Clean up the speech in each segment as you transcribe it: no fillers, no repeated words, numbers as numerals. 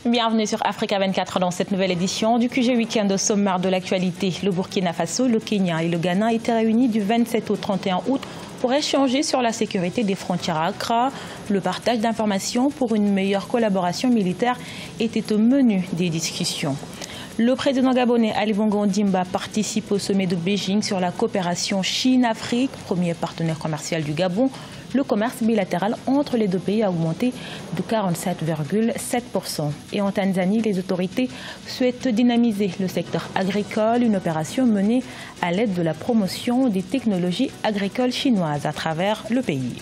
Bienvenue sur Africa 24 dans cette nouvelle édition du QG Week-end au sommaire de l'actualité. Le Burkina Faso, le Kenya et le Ghana étaient réunis du 27 au 31 août pour échanger sur la sécurité des frontières à Accra. Le partage d'informations pour une meilleure collaboration militaire était au menu des discussions. Le président gabonais Ali Bongo Ondimba participe au sommet de Beijing sur la coopération Chine-Afrique, premier partenaire commercial du Gabon. Le commerce bilatéral entre les deux pays a augmenté de 47,7%. Et en Tanzanie, les autorités souhaitent dynamiser le secteur agricole, une opération menée à l'aide de la promotion des technologies agricoles chinoises à travers le pays.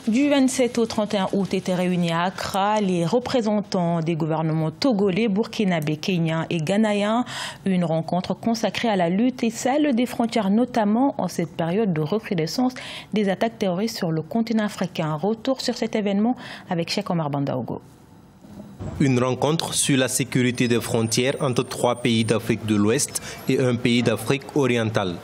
Du 27 au 31 août étaient réunis à Accra les représentants des gouvernements togolais, burkinabé, kenyans et ghanéens. Une rencontre consacrée à la lutte et celle des frontières, notamment en cette période de recrudescence des attaques terroristes sur le continent africain. Retour sur cet événement avec Cheikh Omar Bandaogo. Une rencontre sur la sécurité des frontières entre 3 pays d'Afrique de l'Ouest et un pays d'Afrique orientale.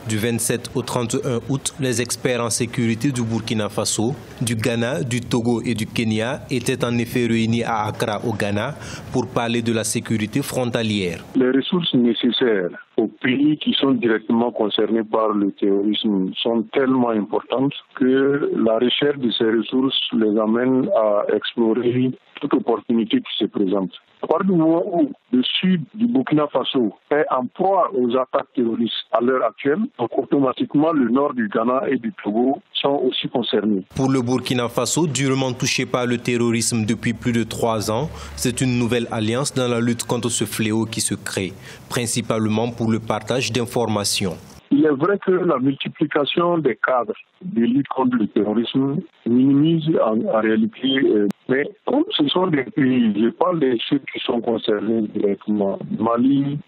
Du 27 au 31 août, les experts en sécurité du Burkina Faso, du Ghana, du Togo et du Kenya étaient en effet réunis à Accra au Ghana pour parler de la sécurité frontalière. Les ressources nécessaires aux pays qui sont directement concernés par le terrorisme sont tellement importantes que la recherche de ces ressources les amène à explorer toute opportunité qui se présente. À partir du moment où le sud du Burkina Faso est en proie aux attaques terroristes à l'heure actuelle, donc automatiquement le nord du Ghana et du Togo sont aussi concernés. Pour le Burkina Faso, durement touché par le terrorisme depuis plus de 3 ans, c'est une nouvelle alliance dans la lutte contre ce fléau qui se crée, principalement pour le partage d'informations. Il est vrai que la multiplication des cadres de lutte contre le terrorisme minimise en réalité, mais comme ce sont des pays, je parle de ceux qui sont concernés directement, Mali,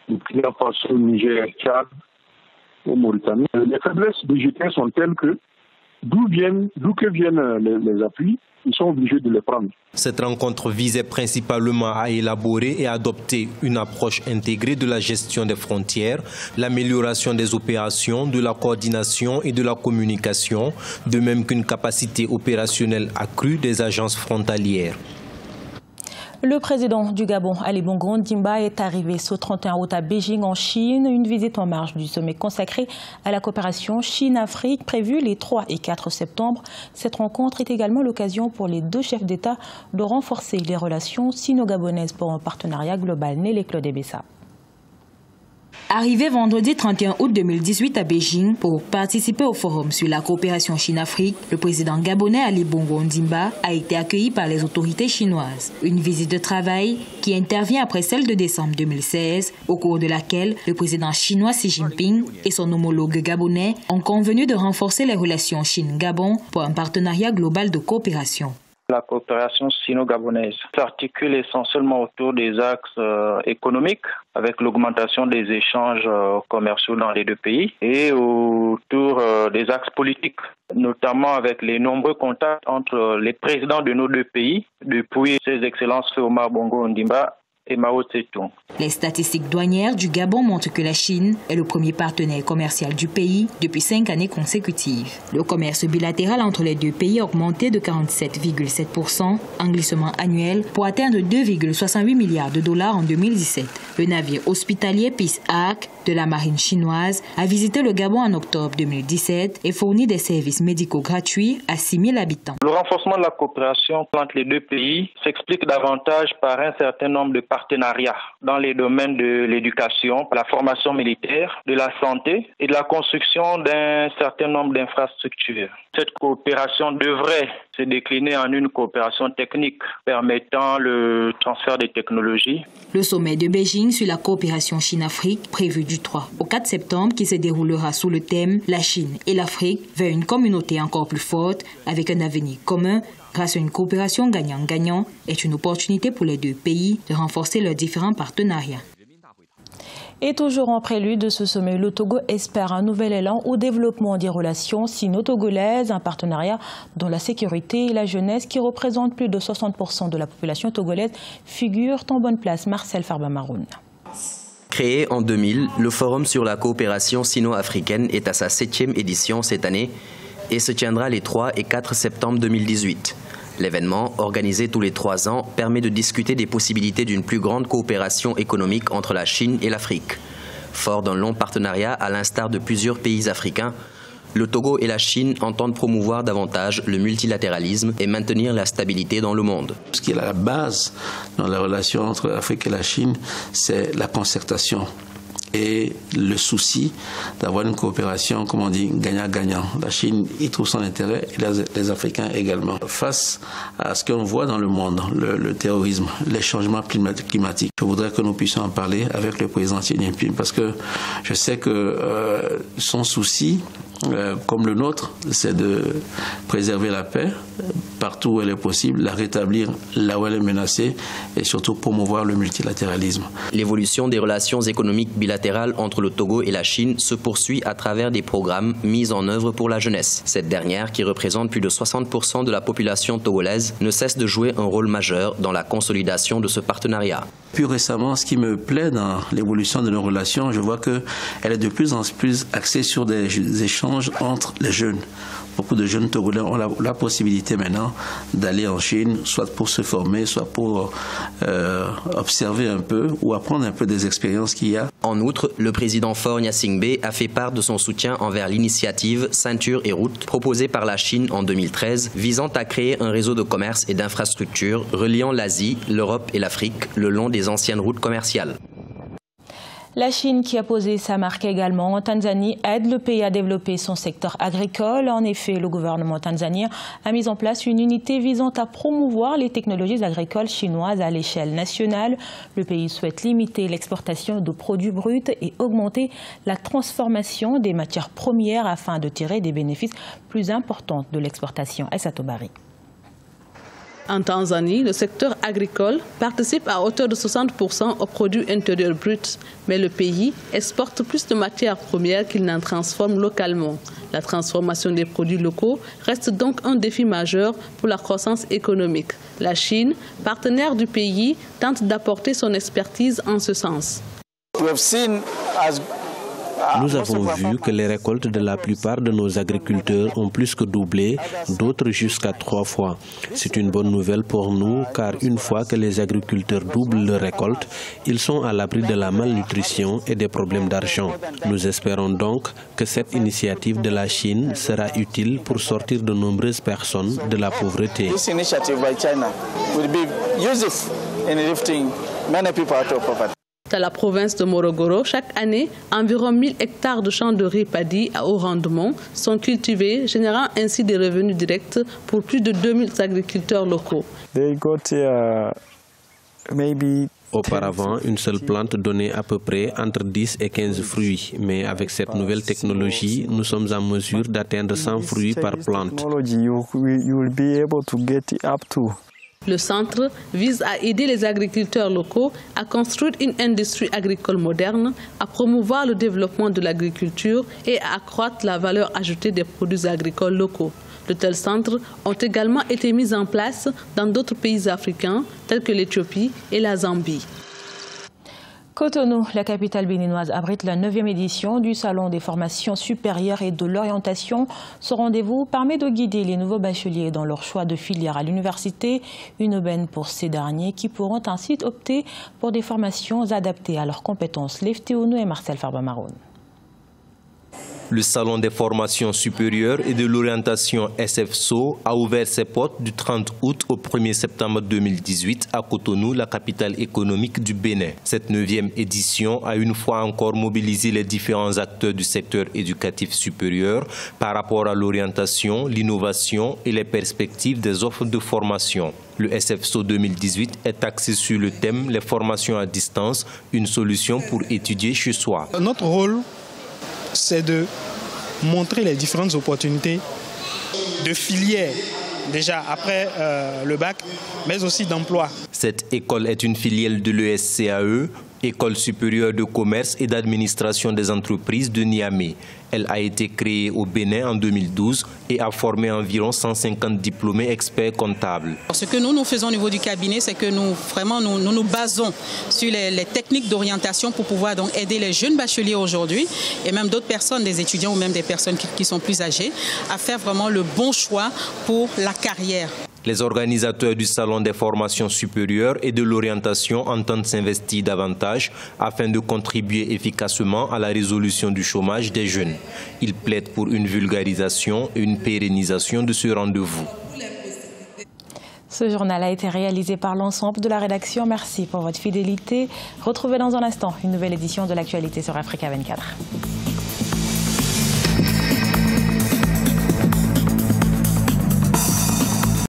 Burkina Faso, Niger, Tchad, Mauritanie, les faiblesses budgétaires sont telles que d'où que viennent les appuis, ils sont obligés de les prendre. Cette rencontre visait principalement à élaborer et adopter une approche intégrée de la gestion des frontières, l'amélioration des opérations, de la coordination et de la communication, de même qu'une capacité opérationnelle accrue des agences frontalières. Le président du Gabon, Ali Bongo Ondimba, est arrivé ce 31 août à Beijing en Chine. Une visite en marge du sommet consacré à la coopération Chine-Afrique prévue les 3 et 4 septembre. Cette rencontre est également l'occasion pour les 2 chefs d'État de renforcer les relations sino-gabonaises pour un partenariat global. Nélé Claude Bessa. Arrivé vendredi 31 août 2018 à Beijing pour participer au forum sur la coopération Chine-Afrique, le président gabonais Ali Bongo Ondimba a été accueilli par les autorités chinoises. Une visite de travail qui intervient après celle de décembre 2016, au cours de laquelle le président chinois Xi Jinping et son homologue gabonais ont convenu de renforcer les relations Chine-Gabon pour un partenariat global de coopération. La coopération sino-gabonaise s'articule essentiellement autour des axes économiques, avec l'augmentation des échanges commerciaux dans les 2 pays, et autour des axes politiques, notamment avec les nombreux contacts entre les présidents de nos 2 pays, depuis ses excellences Omar Bongo Ondimba et Mao Tse-tung. Les statistiques douanières du Gabon montrent que la Chine est le premier partenaire commercial du pays depuis 5 années consécutives. Le commerce bilatéral entre les 2 pays a augmenté de 47,7% en glissement annuel pour atteindre 2,68 milliards de dollars en 2017. Le navire hospitalier Peace Ark de la marine chinoise a visité le Gabon en octobre 2017 et fourni des services médicaux gratuits à 6 000 habitants. Le renforcement de la coopération entre les 2 pays s'explique davantage par un certain nombre de partenariats dans les domaines de l'éducation, la formation militaire, de la santé et de la construction d'un certain nombre d'infrastructures. Cette coopération devrait se décliner en une coopération technique permettant le transfert des technologies. Le sommet de Beijing sur la coopération Chine-Afrique, prévu du 3 au 4 septembre, qui se déroulera sous le thème « La Chine et l'Afrique vers une communauté encore plus forte avec un avenir commun » grâce à une coopération gagnant-gagnant, est une opportunité pour les 2 pays de renforcer leurs différents partenariats. Et toujours en prélude de ce sommet, le Togo espère un nouvel élan au développement des relations sino-togolaises, un partenariat dont la sécurité et la jeunesse, qui représentent plus de 60% de la population togolaise, figurent en bonne place. Marcel Farba-Maroun. Créé en 2000, le Forum sur la coopération sino-africaine est à sa 7e édition cette année et se tiendra les 3 et 4 septembre 2018. L'événement, organisé tous les 3 ans, permet de discuter des possibilités d'une plus grande coopération économique entre la Chine et l'Afrique. Fort d'un long partenariat à l'instar de plusieurs pays africains, le Togo et la Chine entendent promouvoir davantage le multilatéralisme et maintenir la stabilité dans le monde. Ce qui est à la base dans la relation entre l'Afrique et la Chine, c'est la concertation et le souci d'avoir une coopération, comme on dit, gagnant-gagnant. La Chine y trouve son intérêt et les Africains également. Face à ce qu'on voit dans le monde, le terrorisme, les changements climatiques, je voudrais que nous puissions en parler avec le président Xi Jinping parce que je sais que son souci, comme le nôtre, c'est de préserver la paix partout où elle est possible, la rétablir là où elle est menacée et surtout promouvoir le multilatéralisme. L'évolution des relations économiques bilatérales entre le Togo et la Chine se poursuit à travers des programmes mis en œuvre pour la jeunesse. Cette dernière, qui représente plus de 60% de la population togolaise, ne cesse de jouer un rôle majeur dans la consolidation de ce partenariat. Plus récemment, ce qui me plaît dans l'évolution de nos relations, je vois qu'elle est de plus en plus axée sur des échanges entre les jeunes. Beaucoup de jeunes Togolais ont la possibilité maintenant d'aller en Chine, soit pour se former, soit pour observer un peu ou apprendre un peu des expériences qu'il y a. En outre, le président Faure Gnassingbé a fait part de son soutien envers l'initiative Ceinture et Route proposée par la Chine en 2013, visant à créer un réseau de commerce et d'infrastructures reliant l'Asie, l'Europe et l'Afrique le long des anciennes routes commerciales. La Chine, qui a posé sa marque également en Tanzanie, aide le pays à développer son secteur agricole. En effet, le gouvernement tanzanien a mis en place une unité visant à promouvoir les technologies agricoles chinoises à l'échelle nationale. Le pays souhaite limiter l'exportation de produits bruts et augmenter la transformation des matières premières afin de tirer des bénéfices plus importants de l'exportation. Aïssatou Bari. En Tanzanie, le secteur agricole participe à hauteur de 60% au produit intérieur brut, mais le pays exporte plus de matières premières qu'il n'en transforme localement. La transformation des produits locaux reste donc un défi majeur pour la croissance économique. La Chine, partenaire du pays, tente d'apporter son expertise en ce sens. Nous avons vu que les récoltes de la plupart de nos agriculteurs ont plus que doublé, d'autres jusqu'à 3 fois. C'est une bonne nouvelle pour nous car une fois que les agriculteurs doublent leurs récoltes, ils sont à l'abri de la malnutrition et des problèmes d'argent. Nous espérons donc que cette initiative de la Chine sera utile pour sortir de nombreuses personnes de la pauvreté. Dans la province de Morogoro, chaque année, environ 1000 hectares de champs de riz paddy à haut rendement sont cultivés, générant ainsi des revenus directs pour plus de 2000 agriculteurs locaux. Auparavant, une seule plante donnait à peu près entre 10 et 15 fruits. Mais avec cette nouvelle technologie, nous sommes en mesure d'atteindre 100 fruits par plante. Le centre vise à aider les agriculteurs locaux à construire une industrie agricole moderne, à promouvoir le développement de l'agriculture et à accroître la valeur ajoutée des produits agricoles locaux. De tels centres ont également été mis en place dans d'autres pays africains tels que l'Éthiopie et la Zambie. Cotonou, la capitale béninoise, abrite la 9e édition du Salon des formations supérieures et de l'orientation. Ce rendez-vous permet de guider les nouveaux bacheliers dans leur choix de filière à l'université. Une aubaine pour ces derniers qui pourront ainsi opter pour des formations adaptées à leurs compétences. Lefteounou et Marcel Farba-Maroun. Le Salon des formations supérieures et de l'orientation SFSO a ouvert ses portes du 30 août au 1er septembre 2018 à Cotonou, la capitale économique du Bénin. Cette 9e édition a une fois encore mobilisé les différents acteurs du secteur éducatif supérieur par rapport à l'orientation, l'innovation et les perspectives des offres de formation. Le SFSO 2018 est axé sur le thème « Les formations à distance, une solution pour étudier chez soi ». Notre rôle, c'est de montrer les différentes opportunités de filières, déjà après le bac, mais aussi d'emploi. Cette école est une filiale de l'ESCAE, École supérieure de commerce et d'administration des entreprises de Niamey. Elle a été créée au Bénin en 2012 et a formé environ 150 diplômés experts comptables. Ce que nous faisons au niveau du cabinet, c'est que nous nous basons sur les techniques d'orientation pour pouvoir donc aider les jeunes bacheliers aujourd'hui et même d'autres personnes, des étudiants ou même des personnes qui sont plus âgées, à faire vraiment le bon choix pour la carrière. Les organisateurs du Salon des formations supérieures et de l'orientation entendent s'investir davantage afin de contribuer efficacement à la résolution du chômage des jeunes. Ils plaident pour une vulgarisation et une pérennisation de ce rendez-vous. Ce journal a été réalisé par l'ensemble de la rédaction. Merci pour votre fidélité. Retrouvez dans un instant une nouvelle édition de l'actualité sur Africa 24.